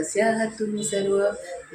कसे आहात तुम्ही सर्व?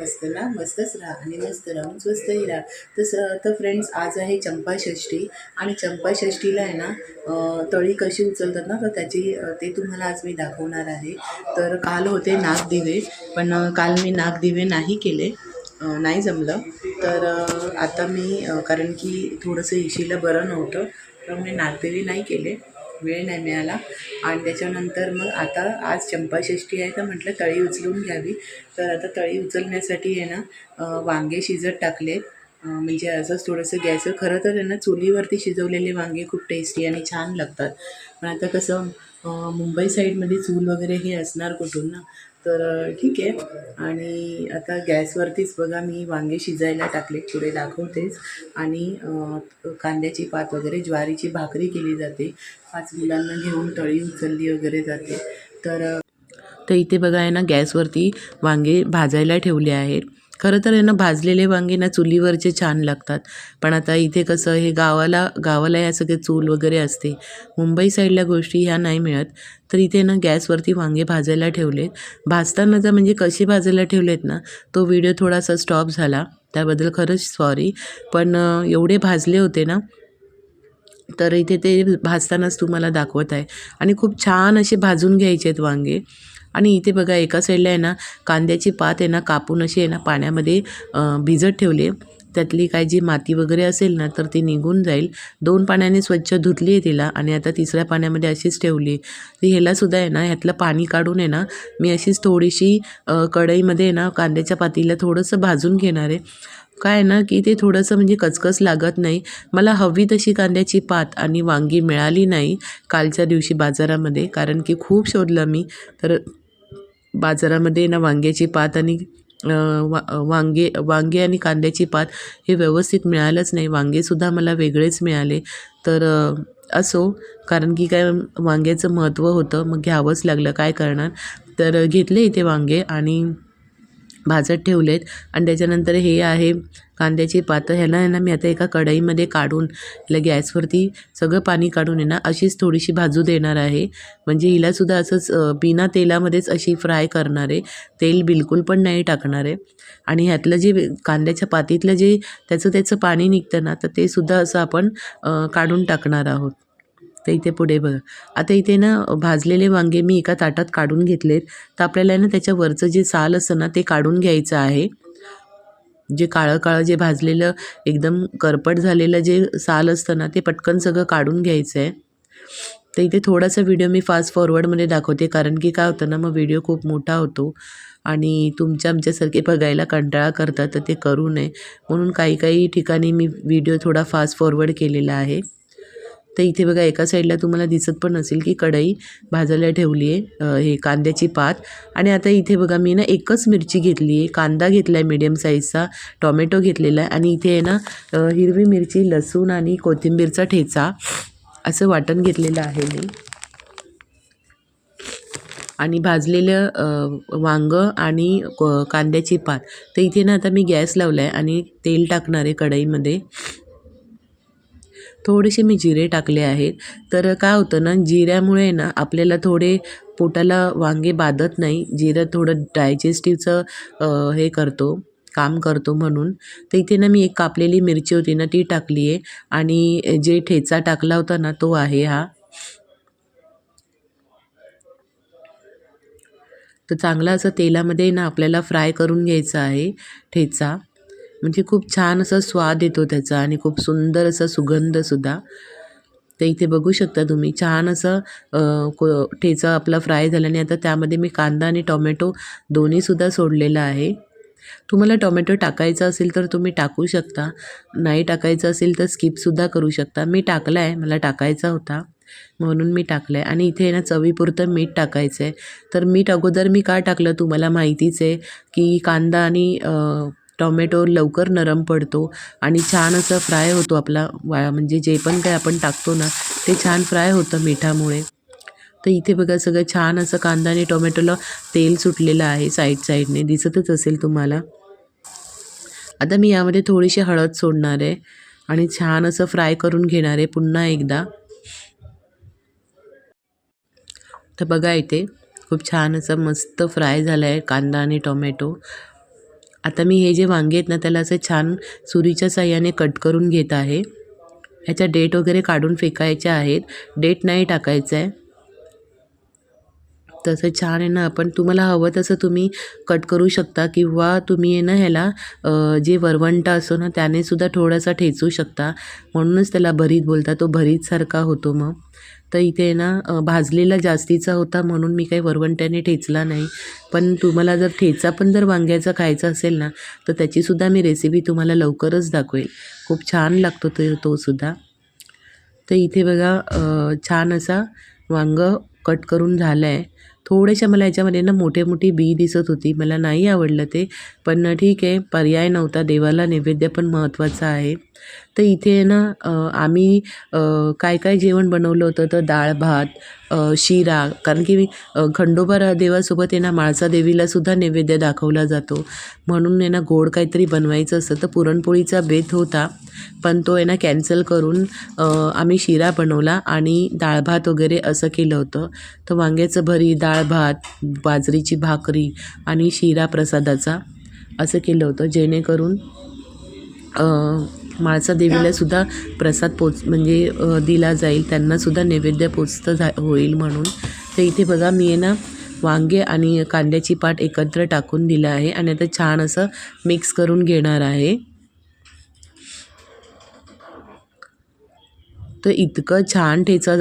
मस्त ना? मस्तच राहा आणि मस्त राहून स्वस्तही राहा. तसं तर फ्रेंड्स, आज आहे चंपाषष्ठी आणि चंपाषष्ठीला आहे ना तळी कशी उचलतात ना, तर ते तुम्हाला आज मी दाखवणार आहे. तर काल होते नागदिवे, पण काल मी नागदिवे नाही केले, नाही जमलं. तर आता मी कारण की थोडंसं इशीला बरं नव्हतं, तर मी नागदेवी नाही केले, वेळ नाही मिळाला. आणि त्याच्यानंतर मग आता आज चंपाषष्ठी आहे, तर म्हटलं तळी उचलून घ्यावी. तर आता तळी उचलण्यासाठी आहे ना वांगे शिजत टाकले. म्हणजे असंच थोडंसं गॅसवर, खरं तर आहे ना चुलीवरती शिजवलेले वांगे खूप टेस्टी आणि छान लागतात. पण आता कसं मुंबई साईडमध्ये चूल वगैरे हे असणार कुठून ना, तर ठीक आहे. आणि आता गॅसवरतीच बघा मी वांगे शिजायला टाकले, पुढे दाखवतेच. आणि कांद्याची पात वगैरे, ज्वारीची भाकरी केली जाते, 5 मुलांना घेऊन तळी उचलली वगैरे जाते. तर इथे बघा आहे ना गॅसवरती वांगे भाजायला ठेवले आहेत. खरं तर आहे ना भाजलेले वांगे ना चुलीवरचे छान लागतात, पण आता इथे कसं हे गावाला या सगळे चूल वगैरे असते. मुंबई साईडला गोष्टी ह्या नाही मिळत. तर इथे ना गॅसवरती वांगे भाजायला ठेवलेत. भाजतानाचा म्हणजे कसे भाजायला ठेवलेत ना, तो व्हिडिओ थोडासा स्टॉप झाला, त्याबद्दल खरंच सॉरी. पण एवढे भाजले होते ना, तर इथे ते भाजतानाच तुम्हाला दाखवत आहे. आणि खूप छान असे भाजून घ्यायचे आहेत वांगे. आणि इथे बघा एका साईडला आहे ना कांद्याची पात आहे ना कापून अशी आहे ना पाण्यामध्ये भिजत ठेवली. त्यातली काय जी माती वगैरे असेल ना, तर ती निघून जाईल. 2 पाण्याने स्वच्छ धुतली आहे तिला आणि आता तिसऱ्या पाण्यामध्ये अशीच ठेवली. तर ह्यालासुद्धा आहे ना ह्यातलं पाणी काढून आहे ना मी अशीच थोडीशी कढईमध्ये आहे ना कांद्याच्या पातीला थोडंसं भाजून घेणार आहे. काय आहे ना की ते थोडंसं म्हणजे कचकच लागत नाही. मला हवी तशी कांद्याची पात आणि वांगी मिळाली नाही कालच्या दिवशी बाजारामध्ये, कारण की खूप शोधलं मी. तर बाजारामध्ये ना वांग्याची पात आणि वांगे आणि कांद्याची पात हे व्यवस्थित मिळालंच नाही. वांगेसुद्धा मला वेगळेच मिळाले. तर असो, कारण की काय वांग्याचं महत्त्व होतं, मग घ्यावंच लागलं, काय करणार. तर घेतले इथे वांगे आणि भाजत ठेवलेत. आणि त्याच्यानंतर हे आहे कांद्याची पातं. ह्याला आहे ना मी आता एका कढईमध्ये काढून गॅसवरती सगळं पाणी काढून आहे ना अशीच थोडीशी भाजू देणार आहे. म्हणजे हिलासुद्धा असंच बिना तेलामध्येच अशी फ्राय करणार आहे. तेल बिलकुल पण नाही टाकणार आहे. आणि ह्यातलं जे कांद्याच्या पातीतलं जे त्याचं पाणी निघतं ना, तर ते सुद्धा असं आपण काढून टाकणार आहोत. तर इथे पुढे बघा. आता इथे ना भाजलेले वांगे मी एका ताटात काढून घेतलेत. तर आपल्याला ना त्याच्यावरचं जे साल असतं ना ते काढून घ्यायचं आहे. जे काळं जे भाजलेलं एकदम करपट झालेलं जे साल असतं ना, ते पटकन सगळं काढून घ्यायचं आहे. तर इथे थोडासा व्हिडिओ मी फास्ट फॉरवर्डमध्ये दाखवते, कारण की काय होतं ना मग व्हिडिओ खूप मोठा होतो आणि आमच्यासारखे बघायला कंटाळा करतात, तर ते करू नये. म्हणून काही ठिकाणी मी व्हिडिओ थोडा फास्ट फॉरवर्ड केलेला आहे. तर इथे बघा एका साईडला तुम्हाला दिसत पण असेल की कढई भाजायला ठेवली आहे, हे कांद्याची पात. आणि आता इथे बघा मी ना एकच मिरची घेतली आहे, कांदा घेतला आहे मीडियम साईजचा, टॉमॅटो घेतलेला आहे आणि इथे आहे ना हिरवी मिरची, लसूण आणि कोथिंबीरचा ठेचा असं वाटण घेतलेलं आहे मी. आणि भाजलेलं वांगं आणि कांद्याची पात. तर इथे ना आता मी गॅस लावला आहे आणि तेल टाकणार आहे कढईमध्ये. थोडेसे मी जिरे टाकले आहेत. तर काय होतं ना, जिऱ्यामुळे ना आपल्याला थोडे पोटाला वांगे बाधत नाही. जिरं थोडं डायजेस्टिव्हचं हे करतो, काम करतो म्हणून. तर इथे ना मी एक कापलेली मिरची होती ना ती टाकली आहे आणि जे ठेचा टाकला होता ना तो आहे हा. तर चांगला असं तेलामध्ये ना आपल्याला फ्राय करून घ्यायचा आहे ठेचा. म्हणजे खूप छान असा स्वाद येतो त्याचा आणि खूप सुंदर असा सुगंधसुद्धा. तर इथे बघू शकता तुम्ही छान असं ठेचा आपला फ्राय झाल्याने आता त्यामध्ये मी कांदा आणि टोमॅटो दोन्हीसुद्धा सोडलेलं आहे. तुम्हाला टोमॅटो टाकायचा असेल तर तुम्ही टाकू शकता, नाही टाकायचं असेल तर स्किपसुद्धा करू शकता. मी टाकला आहे, मला टाकायचा होता म्हणून मी टाकलं आहे. आणि इथे ना चवीपुरतं मीठ टाकायचं आहे. तर मीठ अगोदर मी का टाकलं तुम्हाला माहितीच आहे, की कांदा आणि टोमॅटो लवकर नरम पडतो आणि छान असं फ्राय होतो आपला म्हणजे जे पण काय आपण टाकतो ना ते छान फ्राय होतं मिठामुळे. तर इथे बघा सगळं छान असं कांदा आणि टोमॅटोला तेल सुटलेलं आहे, साईडने दिसतच असेल तुम्हाला. आता मी यामध्ये थोडीशी हळद सोडणार आहे आणि छान असं फ्राय करून घेणार आहे पुन्हा एकदा. तर बघा इथे खूप छान असं मस्त फ्राय झालं आहे कांदा आणि टोमॅटो. आता मी हे जे वांगे आहेत ना त्याला असं छान सुरीच्या साहाय्याने कट करून घेत आहे. ह्याच्या डेट वगैरे काढून फेकायच्या आहेत. डेट नाही टाकायचं आहे. तसं छान आहे ना, आपण तुम्हाला हवं तसं तुम्ही कट करू शकता किंवा तुम्ही आहे ना ह्याला जे वरवंटा असतो ना त्याने सुद्धा थोडासा ठेचू शकता. म्हणूनच त्याला भरीत बोलतात. तो भरीतसारखा होतो मग. तर इथे आहे ना भाजलेला जास्तीचा होता म्हणून मी काही वरवंट्याने ठेचला नाही. पण तुम्हाला जर ठेचा पण जर वांग्याचा खायचा असेल ना तर त्याचीसुद्धा मी रेसिपी तुम्हाला लवकरच दाखवेल. खूप छान लागतो तो सुद्धा. तर इथे बघा छान असा वांगं कट करून झालं आहे. थोड्याशा मला याच्यामध्ये ना मोठी बी दिसत होती. मला नाही आवडलं ते. पण ठीक आहे, पर्याय नव्हता. देवाला नैवेद्य पण महत्त्वाचा आहे. तर इथे ना आम्ही काय जेवण बनवलं होतं तर डाळ-भात, शिरा. कारण की खंडोबा देवासोबत आहे ना म्हाळसा देवीलासुद्धा नैवेद्य दाखवला जातो. म्हणून आहे ना गोड काहीतरी बनवायचं असतं. तर पुरणपोळीचा बेत होता. पण तो आहे ना कॅन्सल करून आम्ही शिरा बनवला आणि डाळ-भात वगैरे असं केलं होतं. तर वांग्याचं भरीत, डाळ-भात, बाजरीची भाकरी आणि शिरा प्रसादाचा असं केलं होतं. जेणेकरून म्हाळसा देवीलासुद्धा प्रसाद दिला जाईल. त्यांनासुद्धा नैवेद्य होईल म्हणून. तर इथे बघा मी आहे ना वांगे आणि कांद्याची पात एकत्र टाकून दिलं आहे आणि आता छान असं मिक्स करून घेणार आहे. तर इतकं छान ठेचा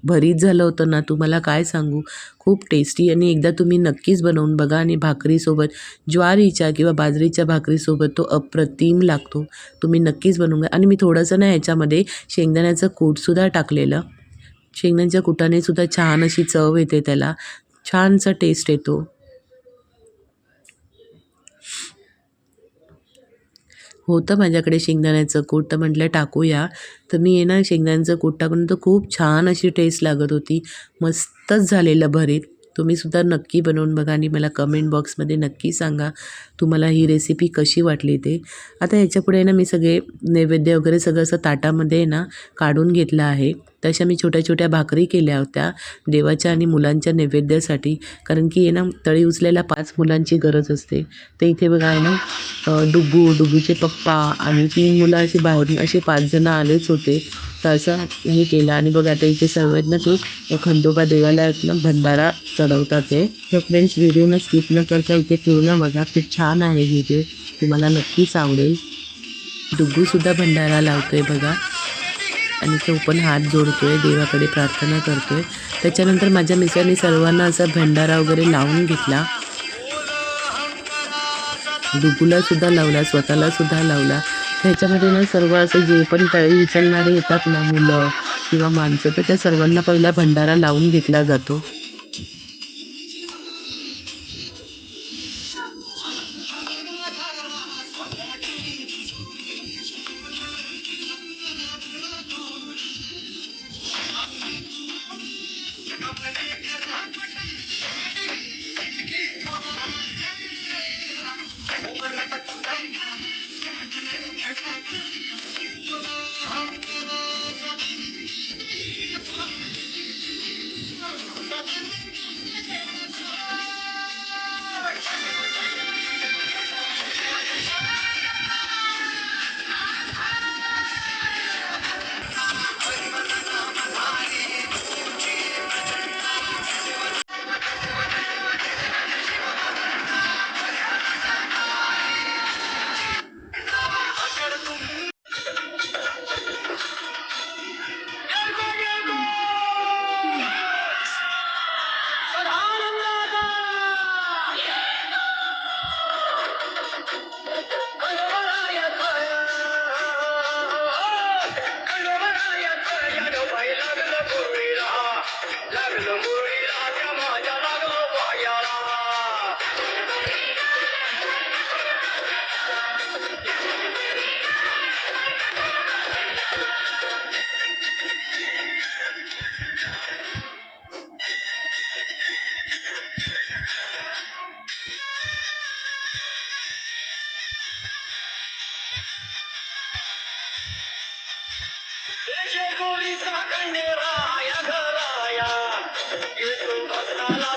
भरीत झालं होतं ना, तुम्हाला काय सांगू. खूप टेस्टी आणि एकदा तुम्ही नक्कीच बनवून बघा आणि भाकरीसोबत ज्वारीच्या किंवा बाजरीच्या भाकरीसोबत तो अप्रतिम लागतो. तुम्ही नक्कीच बनवून घ्या आणि मी थोडंसं ना ह्याच्यामध्ये शेंगदाण्याचं कूटसुद्धा टाकलेलं. शेंगदाण्याच्या कुटाने सुद्धा छान अशी चव येते त्याला. छानसा टेस्ट येतो. होतं माझ्याकडे शेंगदाण्याचं कूट तर म्हटलं टाकूया. तर मी आहे ना शेंगदाण्याचं कूट टाकून तर खूप छान अशी टेस्ट लागत होती. मस्तच झालेलं भरीत. तुम्हीसुद्धा नक्की बनवून बघा आणि मला कमेंट बॉक्समध्ये नक्की सांगा तुम्हाला ही रेसिपी कशी वाटली ते. आता ह्याच्यापुढे ना मी सगळे नैवेद्य वगैरे सगळं असं ताटामध्ये ना काढून घेतलं आहे. तशा मी छोट्या भाकरी केल्या होत्या देवाच्या आणि मुलांच्या नैवेद्यासाठी. कारण की आहे ना तळी उचलायला 5 मुलांची गरज असते. तर इथे बघा आहे ना डुगूचे पप्पा आणि 3 मुलं अशी बाहेरून असे 5 जण आलेच होते. तर असं हे केलं आणि बघा आता इथे सर्व आहेत ना ते खंडोबा देवाला ना भंडारा चढवतात ते. तर फ्रेंड्स व्हिडिओ न स्किप न करता इथे पूर्ण बघा. खूप छान आहे व्हिडिओ. तुम्हाला नक्कीच आवडेल. डुग्गूसुद्धा भंडारा लावतोय बघा आणि तो पण हात जोडतोय, देवाकडे प्रार्थना करतोय. त्याच्यानंतर माझ्या मिस्टरांनी सर्वांना असा भंडारा वगैरे लावून घेतला. डुगूलासुद्धा लावला, स्वतःलासुद्धा लावला. ह्याच्यामध्ये ना सर्व असं जे पण तळी उचलणारे येतात ना मुलं किंवा माणसं, तर त्या सर्वांना पहिला भंडारा लावून घेतला जातो. गोरी कन्या घराया, येतो भक्ताला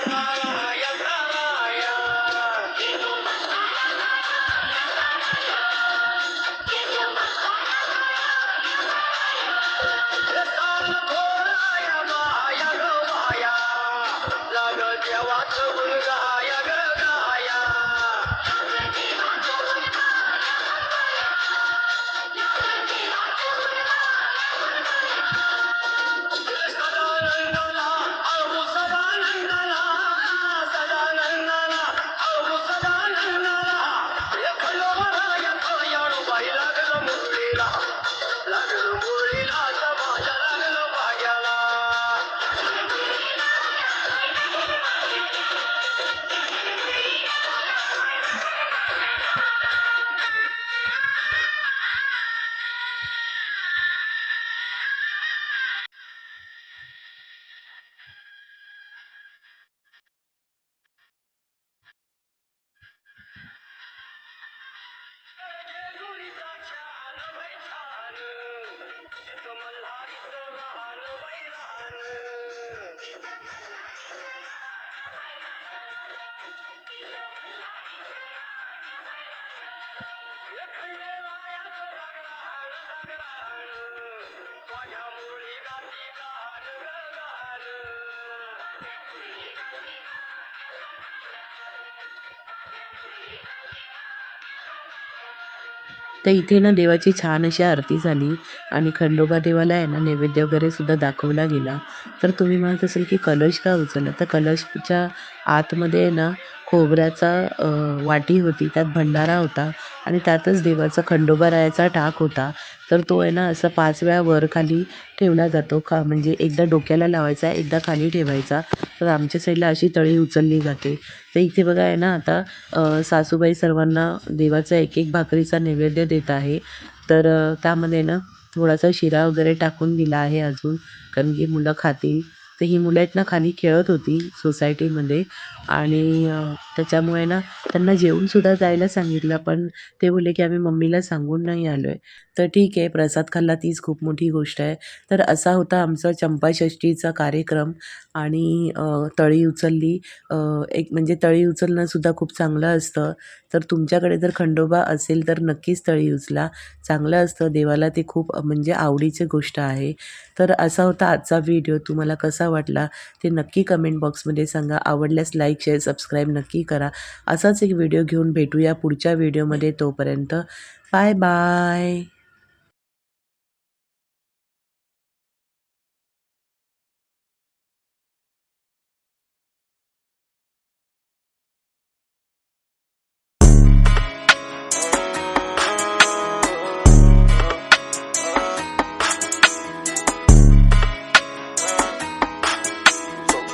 तर इथे ना देवाची छान अशी आरती झाली आणि खंडोबा देवाला आहे ना नैवेद्य वगैरे सुद्धा दाखवला गेला. तर तुम्ही म्हणत असाल की कलश का उचलला? तर कलशच्या आतमध्ये आहे ना खोबऱ्याचा वाटी होती, त्यात भंडारा होता आणि त्यातच देवाचा खंडोबारायाचा टाक होता. तर तो आहे ना असा 5 वेळा वर-खाली ठेवला जातो. म्हणजे एकदा डोक्याला लावायचा, एकदा खाली ठेवायचा. तर आमच्या साईडला अशी तळी उचलली जाते. तर इथे बघा आहे ना आता सासूबाई सर्वांना देवाचा एक-एक भाकरीचा नैवेद्य देत आहे. तर त्यामध्ये ना थोडासा शिरा वगैरे टाकून दिला आहे अजून, कारण की मुलं खातील. तर ही मुलं आहेत ना खाली खेळत होती सोसायटीमध्ये आणि त्याच्यामुळे ना त्यांना जेवूनसुद्धा जायला सांगितलं, पण ते बोलले की आम्ही मम्मीला सांगून नाही आलो आहे. तर ठीक आहे, प्रसाद खाल्ला तीच खूप मोठी गोष्ट आहे. तर असा होता आमचा चंपाषष्ठीचा कार्यक्रम आणि तळी उचलली. एक म्हणजे तळी उचलणं सुद्धा खूप चांगलं असतं. तर तुमच्याकडे जर खंडोबा असेल तर नक्कीच तळी उचला. चांगलं असतं, देवाला ते खूप म्हणजे आवडीची गोष्ट आहे. तर असा होता आजचा व्हिडिओ. तुम्हाला कसा वाटला ते नक्की कमेंट बॉक्समध्ये सांगा. आवडल्यास लाईक, शेअर, सबस्क्राईब नक्की करा. असाच एक व्हिडिओ घेऊन भेटूया पुढच्या व्हिडिओमध्ये. तोपर्यंत बाय बाय.